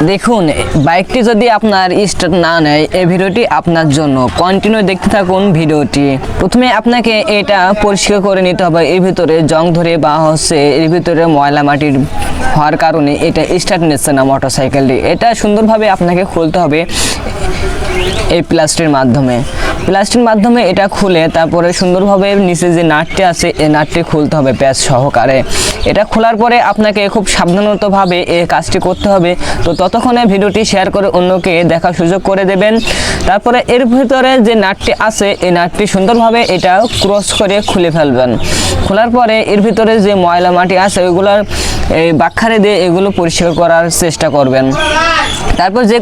দেখুন, বাইকটি যদি আপনার স্টার্ট না নেয়, এই ভিডিওটি আপনার জন্য। কন্টিনিউ দেখতে থাকুন ভিডিওটি। প্রথমে আপনাকে এটা পরিষ্কার করে নিতে হবে। এর ভিতরে জং ধরে বা এর ভিতরে ময়লা মাটির হওয়ার কারণে এটা স্টার্ট নিচ্ছে না মোটরসাইকেলটি। এটা সুন্দরভাবে আপনাকে খুলতে হবে এই প্লাস্টিকের মাধ্যমে এটা খুলে তারপরে সুন্দরভাবে নিচে যে নাটটি আছে এই নাটটি খুলতে হবে প্যাচ সহকারে। এটা খোলার পরে আপনাকে খুব সাবধানতাভাবে এই কাজটি করতে হবে। তো ততক্ষণে ভিডিওটি শেয়ার করে অন্যকে দেখার সুযোগ করে দেবেন। তারপরে এর ভিতরে যে নাটটি আছে এই নাটটি সুন্দরভাবে এটা ক্রস করে খুলে ফেলবেন। খোলার পরে এর ভিতরে যে ময়লা মাটি আছে ওইগুলোর এই বাক্কারে দিয়ে এগুলো পরিষ্কার করার চেষ্টা করবেন। তারপর যে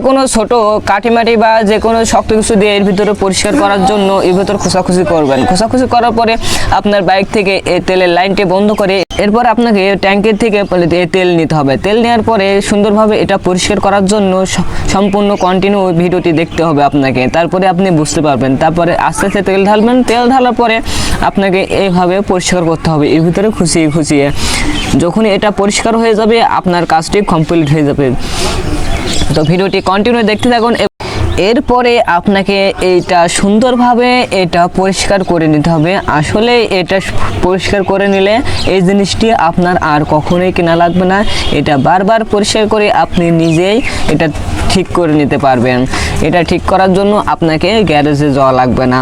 কোনো ছোট কাঠিমাটি বা যে কোনো শক্ত কিছু দিয়ে এর ভিতরে পরিষ্কার করার জন্য এর ভিতরে খোসাখুচি করবেন। খোসাখুচি করার পরে আপনার বাইক থেকে এই তেলের লাইনটি বন্ধ করে এরপর আপনাকে ট্যাঙ্কের থেকে তেল নিতে হবে। তেল নেওয়ার পরে সুন্দরভাবে এটা পরিষ্কার করার জন্য সম্পূর্ণ কন্টিনিউ ভিডিওটি দেখতে হবে আপনাকে। তারপরে আপনি বুঝতে পারবেন। তারপরে আস্তে আস্তে তেল ঢালবেন। তেল ঢালার পরে আপনাকে এইভাবে পরিষ্কার করতে হবে এর ভিতরে খুঁচিয়ে। যখনই এটা পরিষ্কার হয়ে যাবে আপনার কাজটি কমপ্লিট হয়ে যাবে। তো ভিডিওটি কন্টিনিউ দেখতে থাকুন। এরপরে আপনাকে এটা সুন্দরভাবে এটা পরিষ্কার করে নিতে হবে। আসলে এটা পরিষ্কার করে নিলে এই জিনিসটি আপনার আর কখনোই কেনা লাগবে না। এটা বারবার পরিষ্কার করে আপনি নিজেই এটা ঠিক করে নিতে পারবেন। এটা ঠিক করার জন্য আপনাকে গ্যারেজে যাওয়া লাগবে না।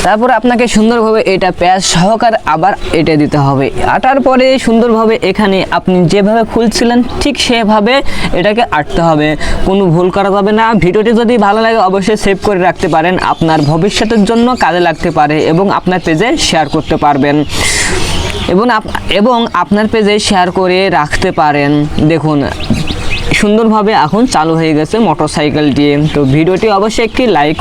তারপর আপনাকে সুন্দরভাবে এটা প্যাচ সহকারে আবার এটা দিতে হবে। আটার পরে সুন্দরভাবে এখানে আপনি যেভাবে খুলছিলেন ঠিক সেভাবে এটাকে আটতে হবে। কোনো ভুল করা যাবে না। ভিডিওটি যদি ভালো লাগে অবশ্যই সেভ করে রাখতে পারেন। আপনার ভবিষ্যতের জন্য কাজে লাগতে পারে এবং আপনার পেজে শেয়ার করতে পারবেন এবং আপনার পেজে শেয়ার করে রাখতে পারেন। দেখুন সুন্দরভাবে এখন চালু হয়ে গেছে মোটরসাইকেলটি। তো ভিডিওটি অবশ্যই একটি লাইক